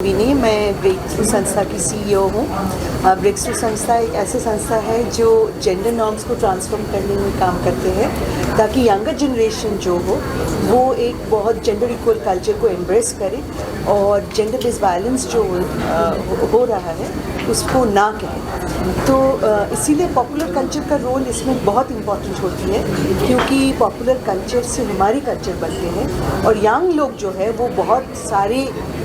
विनी, मैं break through संस्था की सीईओ हूँ। ब्रेक थ्रू संस्था एक ऐसी संस्था है जो जेंडर नॉर्म्स को ट्रांसफॉर्म करने में काम करते हैं ताकि यंगर जनरेशन जो हो वो एक बहुत जेंडर इक्वल कल्चर को एम्ब्रेस करे और जेंडर बेस्ड वायलेंस जो हो रहा है उसको ना कहे। तो इसीलिए पॉपुलर कल्चर का रोल इसमें बहुत इम्पॉर्टेंट होती है क्योंकि पॉपुलर कल्चर से हमारी कल्चर बनते हैं और यंग लोग जो है वो बहुत सारे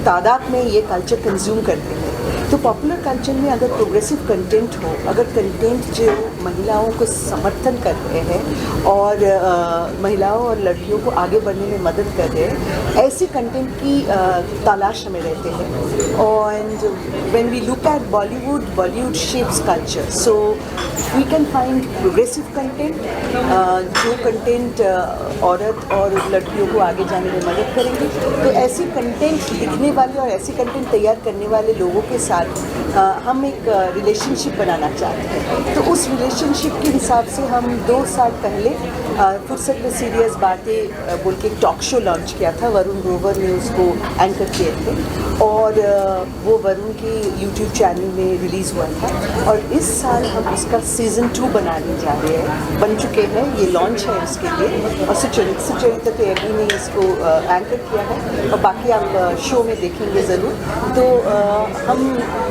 तादाद में ये कल्चर कंज्यूम करते हैं। तो पॉपुलर कल्चर में अगर प्रोग्रेसिव कंटेंट हो, अगर कंटेंट जो महिलाओं को समर्थन कर रहे हैं और महिलाओं और लड़कियों को आगे बढ़ने में मदद कर रहे हैं, ऐसी कंटेंट की तलाश में रहते हैं। और when we look at Bollywood shapes culture, so we can find progressive content जो कंटेंट औरत और लड़कियों को आगे जाने में मदद करेंगे। तो ऐसी कंटेंट लिखने वाले और ऐसी कंटेंट तैयार करने वाले लोगों के साथ हम एक रिलेशनशिप बनाना चाहते हैं। तो उस रिलेशनशिप के हिसाब से हम 2 साल पहले फुर्सत में सीरियस बातें बोल के एक टॉक शो लॉन्च किया था। वरुण ग्रोवर ने उसको एंकर किए थे और वो वरुण के यूट्यूब चैनल में रिलीज़ हुआ था। और इस साल हम उसका सीज़न 2 बनाने जा रहे हैं, बन चुके हैं, ये लॉन्च है उसके लिए। और सुचरिता तेगी ने इसको एंकर किया है और बाकी आप शो में देखेंगे ज़रूर। तो हम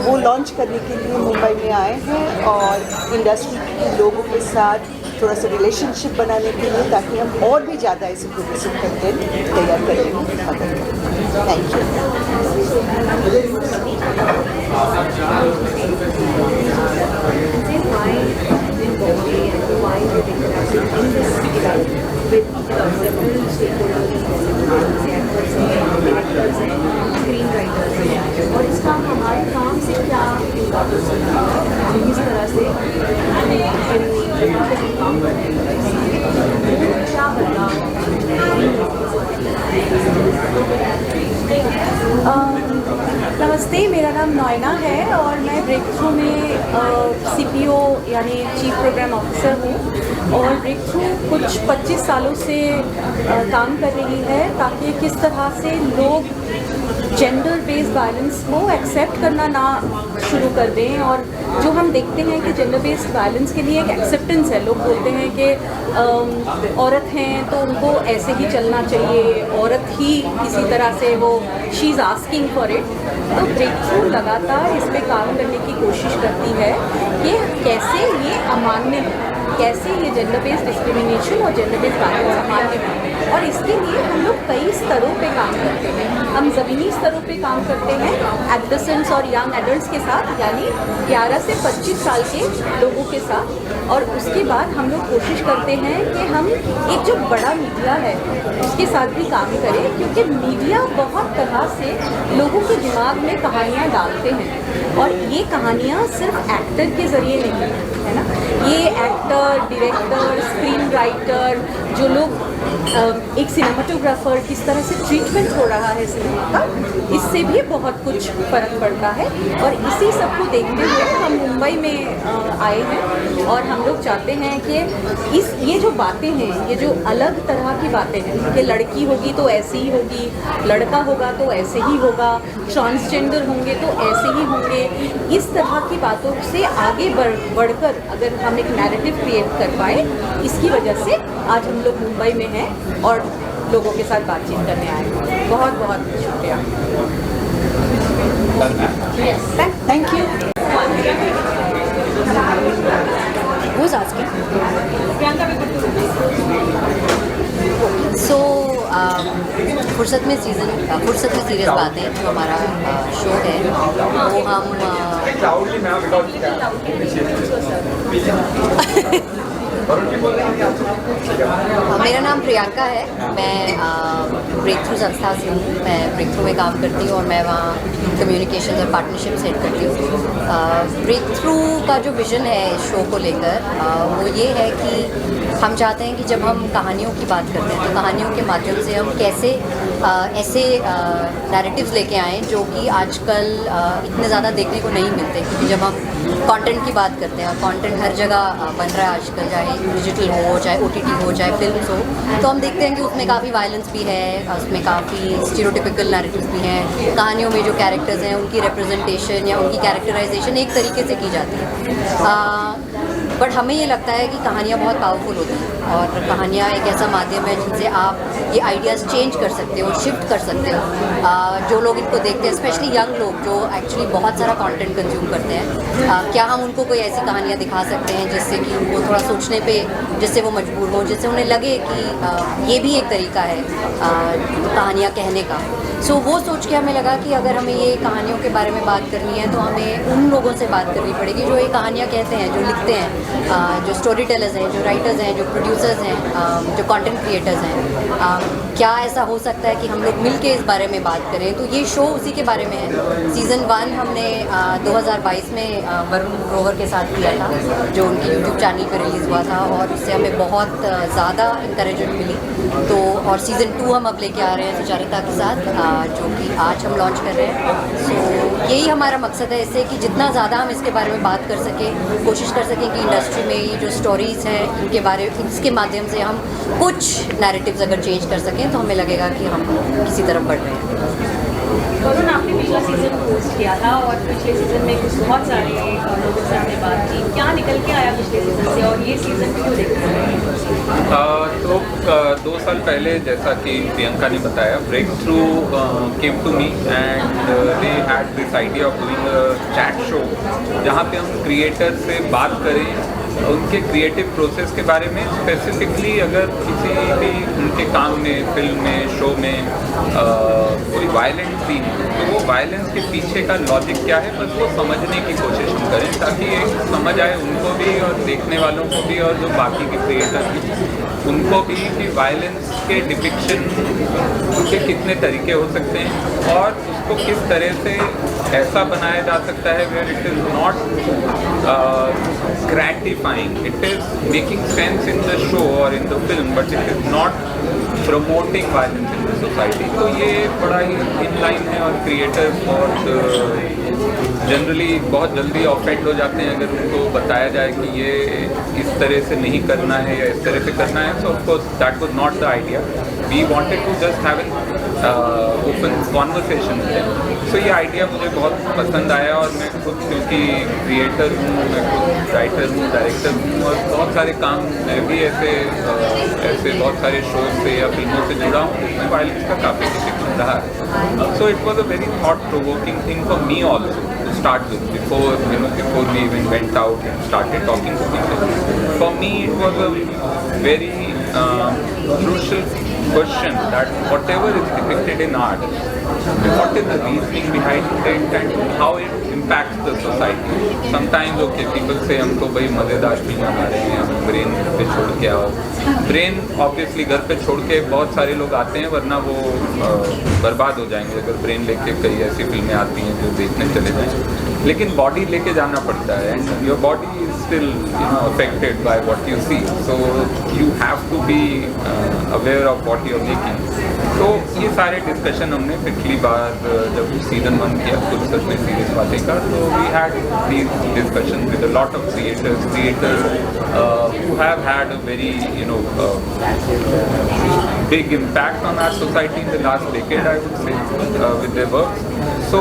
वो लॉन्च करने के लिए मुंबई में आए हैं और इंडस्ट्री के लोगों के साथ थोड़ा सा रिलेशनशिप बनाने के लिए, ताकि हम और भी ज़्यादा ऐसे प्रोग्रेसिव कंटेंट तैयार करने में मदद करें। थैंक और इसका हमारे काम से क्या किस तरह से काम क्या बदलाव। नमस्ते, मेरा नाम नॉयना है और मैं ब्रेक थ्रू में सीपीओ यानी चीफ प्रोग्राम ऑफिसर हूँ। और ब्रेक थ्रू कुछ 25 सालों से काम कर रही है ताकि किस तरह से लोग जेंडर बेस्ड वायलेंस को एक्सेप्ट करना ना शुरू कर दें। और जो हम देखते हैं कि जेंडर बेस्ड वायलेंस के लिए एक एक्सेप्टेंस है। लोग बोलते हैं कि औरत हैं तो उनको ऐसे ही चलना चाहिए, औरत ही किसी तरह से वो she is asking for it. तो ब्रेक थ्रू लगातार इस पर काम करने की कोशिश करती है कि कैसे ये अमान्य है, कैसे ये जेंडर बेस्ड डिस्क्रिमिनेशन और जेंडर बेस्ड वायलेंस अमान्य है। और इसके लिए हम लोग कई स्तरों पे काम करते हैं। हम ज़मीनी स्तरों पे काम करते हैं एडोलेसेंट्स और यंग एडल्ट्स के साथ, यानी 11 से 25 साल के लोगों के साथ। और उसके बाद हम लोग कोशिश करते हैं कि हम एक जो बड़ा मीडिया है उसके साथ भी काम करें, क्योंकि मीडिया बहुत तरह से लोगों के दिमाग में कहानियाँ डालते हैं। और ये कहानियाँ सिर्फ एक्टर के ज़रिए नहीं है ना, ये एक्टर, डायरेक्टर, स्क्रीन राइटर, जो लोग एक सिनेमाटोग्राफर, किस तरह से ट्रीटमेंट हो रहा है सिनेमा का, इससे भी बहुत कुछ फ़र्क पड़ता है। और इसी सब को देखते हुए हम मुंबई में आए हैं और हम लोग चाहते हैं कि ये जो बातें हैं, ये जो अलग तरह की बातें हैं कि लड़की होगी तो ऐसी ही होगी, लड़का होगा तो ऐसे ही होगा, ट्रांसजेंडर होंगे तो ऐसे ही होंगे, इस तरह की बातों से आगे बढ़कर अगर हम एक नैरेटिव क्रिएट कर पाए, इसकी वजह से आज हम लोग मुंबई में हैं और लोगों के साथ बातचीत करने आए हैं। बहुत बहुत शुक्रिया। Thank you. Who's asking? So, फुर्सत में सीरियस बातें जो हमारा शो है वो हम मेरा नाम प्रियंका है। मैं ब्रेक थ्रू संस्था से हूँ। मैं ब्रेक थ्रू में काम करती हूँ और मैं वहाँ कम्युनिकेशन और पार्टनरशिप सेट करती हूँ। ब्रेक थ्रू का जो विज़न है इस शो को लेकर वो ये है कि हम चाहते हैं कि जब हम कहानियों की बात करते हैं तो कहानियों के माध्यम से हम कैसे ऐसे नैरेटिव्स लेके आएँ जो कि आजकल इतने ज़्यादा देखने को नहीं मिलते, क्योंकि जब हम कंटेंट की बात करते हैं, कंटेंट हर जगह बन रहा है आजकल, चाहे डिजिटल हो, चाहे OTT हो, चाहे फिल्म्स हो, तो हम देखते हैं कि उसमें काफ़ी वायलेंस भी है, उसमें काफ़ी स्टीरियोटिपिकल नैरेटिव्स भी हैं। कहानियों में जो कैरेक्टर्स हैं उनकी रिप्रेजेंटेशन या उनकी कैरेक्टराइजेशन एक तरीके से की जाती है। बट हमें ये लगता है कि कहानियाँ बहुत पावरफुल होती हैं और कहानियाँ एक ऐसा माध्यम है जिनसे आप ये आइडियाज़ चेंज कर सकते हो, शिफ्ट कर सकते हो। जो लोग इनको देखते हैं, स्पेशली यंग लोग जो एक्चुअली बहुत सारा कंटेंट कंज्यूम करते हैं, क्या हम उनको कोई ऐसी कहानियाँ दिखा सकते हैं जिससे कि उनको थोड़ा सोचने पे, जिससे वो मजबूर हों, जिससे उन्हें लगे कि ये भी एक तरीका है कहानियाँ कहने का। सो वो सोच के हमें लगा कि अगर हमें ये कहानियों के बारे में बात करनी है तो हमें उन लोगों से बात करनी पड़ेगी जो ये कहानियाँ कहते हैं, जो लिखते हैं, जो स्टोरी टेलर्स हैं, जो राइटर्स हैं, जो प्रोड्यूसर्स हैं, जो कंटेंट क्रिएटर्स हैं। क्या ऐसा हो सकता है कि हम लोग मिल के इस बारे में बात करें? तो ये शो उसी के बारे में है। सीज़न 1 हमने 2022 में वरुण ग्रोवर के साथ किया था, जो उनके यूट्यूब चैनल पर रिलीज़ हुआ था और उससे हमें बहुत ज़्यादा इंकरेजमेंट मिली। तो और सीज़न 2 हम अब लेके आ रहे हैं सुचारिता के साथ, जो कि आज हम लॉन्च कर रहे हैं। सो यही हमारा मकसद है इससे कि जितना ज़्यादा हम इसके बारे में बात कर सकें, कोशिश कर सकें कि इंडस्ट्री में ये जो स्टोरीज़ हैं इनके बारे में, इसके माध्यम से हम कुछ नैरेटिव्स अगर चेंज कर सकें तो हमें लगेगा कि हम किसी तरफ बढ़ रहे हैं। वरुण, आपने पिछला सीज़न होस्ट किया था और पिछले सीज़न में कुछ बहुत सारे लोगों से आपने बात की, क्या निकल के आया पिछले सीज़न से और ये सीज़न क्यों देख रहे हैं? तो 2 साल पहले, जैसा कि प्रियंका ने बताया, breakthrough came to me and they had this idea of doing a chat show जहाँ पे हम क्रिएटर से बात करें उनके क्रिएटिव प्रोसेस के बारे में। स्पेसिफिकली अगर किसी भी उनके काम में, फिल्म में, शो में कोई वायलेंट सीन, तो वो वायलेंस के पीछे का लॉजिक क्या है, बस वो समझने की कोशिश हम करें ताकि एक समझ आए उनको भी और देखने वालों को भी और जो बाकी के क्रिएटर हैं उनको भी कि वायलेंस के डिपिक्शन के कितने तरीके हो सकते हैं और उसको किस तरह से ऐसा बनाया जा सकता है where it is not gratifying, it is making sense in the show or in the film, but it is not promoting violence in the society. तो ये बड़ा ही इन लाइन है और क्रिएटर्स बहुत जनरली बहुत जल्दी ऑफेंड हो जाते हैं अगर उनको बताया जाए कि ये इस तरह से नहीं करना है या इस तरह से करना है। So of course that was not the idea, we wanted to just have an open conversation with them. So ये आइडिया मुझे बहुत पसंद आया और मैं खुद क्योंकि क्रिएटर हूँ, मैं खुद राइटर हूँ, डायरेक्टर हूँ और बहुत सारे काम मैं भी ऐसे बहुत सारे शोज से या फिल्मों से जुड़ा हूँ जिसमें वायलेंस का काफ़ी डिपिक्शन रहा है। So it was a very thought provoking thing for me also to start with, before we even went out and started talking to people. For me it was a very crucial question that whatever is depicted in art, what is the reasoning behind it and how it impacts the society. Sometimes okay, people say हम तो भाई मज़ेदार film बना रहे हैं, हम brain पे छोड़ के आओ। ब्रेन ऑब्वियसली घर पे छोड़ के बहुत सारे लोग आते हैं, वरना वो बर्बाद हो जाएंगे अगर ब्रेन लेके कई ऐसी फिल्में आती हैं जो देखने चले जाएं। लेकिन बॉडी लेके जाना पड़ता है and your body is still affected by what you see, so you have to be aware of what you are making. तो ये सारे डिस्कशन हमने पिछली बार जब सीज़न 1 किया कुछ सच में सीरियस बातें का, तो we had these discussion with a lot of creators who have had a very big impact on our society in the last decade, I would say, with their work. So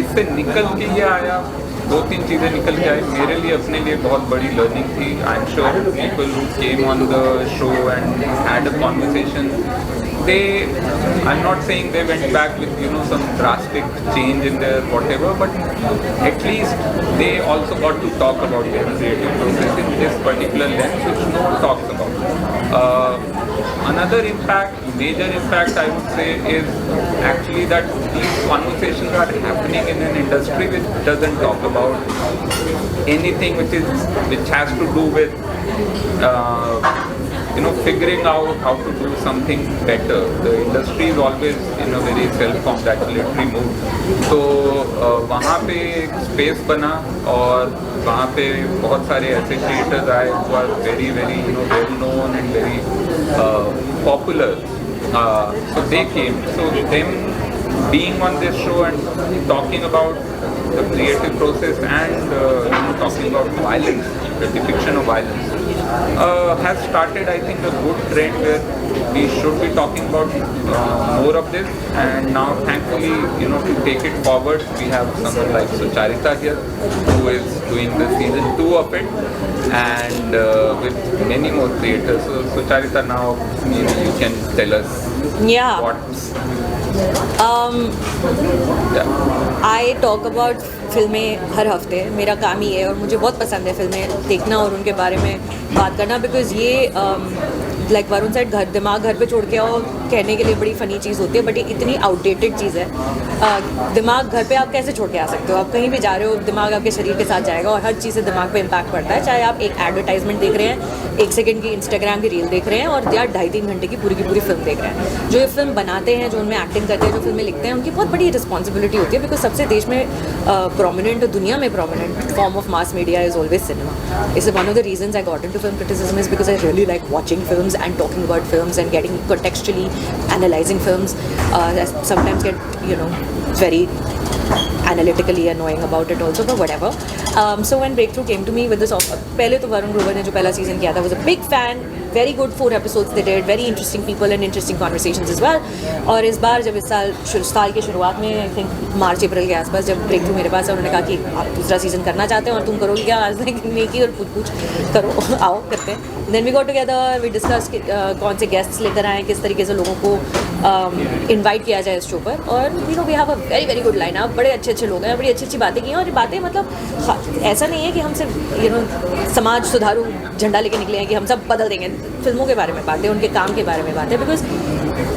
इससे निकल के ये आया, 2-3 चीज़ें निकल के आई। मेरे लिए अपने लिए बहुत बड़ी लर्निंग थी। I am sure people who came on the show and had a conversation, I'm not saying they went back with some drastic change in their whatever, but at least they also got to talk about their creative process in this particular lens which no one talks about. Another major impact I would say is actually that these conversations are happening in an industry which doesn't talk about anything which has to do with figuring out how to do something better. The industry is always in a very self-congratulatory mood. तो वहाँ पे एक space बना और वहाँ पे बहुत सारे ऐसे क्रिएटर्स आए who are very well known and very popular. So they came. So them being on this show and talking about the creative process and talking about violence, the depiction of violence, has started, I think, a good trend where we should be talking about more of this. And now, thankfully, to take it forward, we have someone like Sucharita here, who is doing the season 2 of it, and with many more creators. So, Sucharita, now maybe you can tell us what's. I talk about फिल्में हर हफ्ते, मेरा काम ही है और मुझे बहुत पसंद है फिल्में देखना और उनके बारे में बात करना, बिकॉज ये लाइक वरुण साइड दिमाग घर पे छोड़ के आओ कहने के लिए बड़ी फ़नी चीज़ होती है, बट ये इतनी आउटडेटेड चीज़ है। दिमाग घर पे आप कैसे छोड़ के आ सकते हो? आप कहीं भी जा रहे हो, दिमाग आपके शरीर के साथ जाएगा और हर चीज़ से दिमाग पे इम्पैक्ट पड़ता है। चाहे आप एक एडवर्टाइजमेंट देख रहे हैं, 1 सेकंड की इंस्टाग्राम की रील देख रहे हैं, और या 2.5-3 घंटे की पूरी फिल्म देख रहे हैं। जो ये फिल्म बनाते हैं, जो उनमें एक्टिंग करते हैं, जो फिल्में लिखते हैं, उनकी बहुत बड़ी रिस्पॉन्सिबिलिटी होती है, बिकॉज सबसे देश में प्रोमिनेंट, दुनिया में prominent form of mass media is always cinema. Is one of the reasons I got into film criticism is because I really like watching films and talking about films and getting contextually analyzing films. I sometimes get very analytically annoying about it also, but whatever. So when Breakthrough came to me with this offer, पहले तो वरुण ग्रोवर ने जो पहला season किया था was a big fan, very good 4 episodes they did, very interesting people and interesting conversations as well. और इस बार जब इस साल के शुरुआत में, आई थिंक मार्च-अप्रैल के आसपास, जब Breakthrough मेरे पास है, उन्होंने कहा कि आप दूसरा सीजन करना चाहते हैं और तुम करोगे क्या? आज तक नहीं की, और पूछ करो, आओ करते हैं। Then we got together, we discuss कौन से गेस्ट्स लेकर आएँ, किस तरीके से लोगों को इन्वाइट किया जाए इस शो पर, और we have a very good line up, बड़े अच्छे लोग हैं, बड़ी अच्छी बातें की हैं, और ये बातें मतलब ऐसा नहीं है कि हम सिर्फ समाज सुधारू झंडा लेके निकले हैं कि हम सब बदल देंगे। फिल्मों के बारे में बातें, उनके काम के बारे में बातें, बिकॉज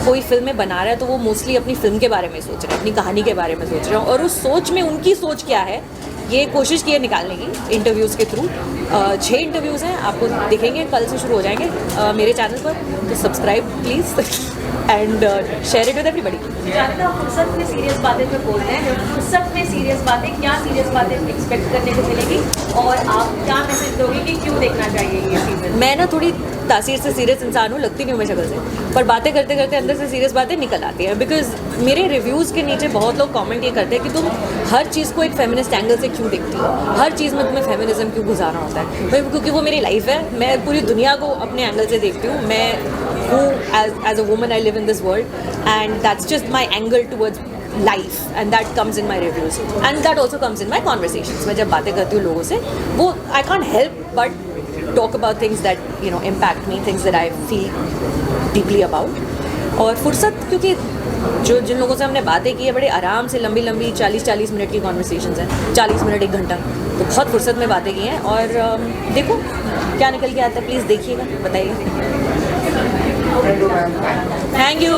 कोई फिल्में बना रहा है तो वो मोस्टली अपनी फिल्म के बारे में सोच रहे हैं, अपनी कहानी के बारे में सोच रहे हैं, और उस सोच में उनकी सोच क्या है ये कोशिश की है निकालने की इंटरव्यूज़ के थ्रू। 6 इंटरव्यूज़ हैं, आपको दिखेंगे, कल से शुरू हो जाएंगे मेरे चैनल पर, तो subscribe please and share it with everybody. फुर्सत में सीरियस बातें जो बोलते हैं, फुर्सत में सीरियस बातें, क्या सीरियस बातें एक्सपेक्ट करने को मिलेगी, और आप क्या मैसेज दोगे कि क्यों देखना चाहिए ये सीजन? मैं ना थोड़ी तासीर से सीरियस इंसान हूँ, लगती नहीं हूँ मैं शक्ल से, पर बातें करते करते अंदर से सीरियस बातें निकल आती हैं, बिकॉज मेरे रिव्यूज़ के नीचे बहुत लोग कमेंट ये करते हैं कि तुम हर चीज़ को एक फेमिनिस्ट एंगल से क्यों देखती हो, हर चीज़ में तुम्हें फेमिनिज्म क्यों गुजारना होता है। भाई क्योंकि वो मेरी लाइफ है, मैं पूरी दुनिया को अपने एंगल से देखती हूँ, मैं हूँ as a woman, I live in this world, and that's just my angle towards life, and that comes in my reviews, and that also comes in my conversations. मैं जब बातें करती हूँ लोगों से, वो I can't help but talk about things that impact me, things that I feel deeply about. और फुर्सत, क्योंकि जिन लोगों से हमने बातें की है, बड़े आराम से लंबी 40 मिनट की कॉन्वर्सेशंस हैं, 40 मिनट 1 घंटा, तो बहुत फुर्सत में बातें की हैं, और देखो क्या निकल के आता है, प्लीज़ देखिएगा, बताइए। Thank you.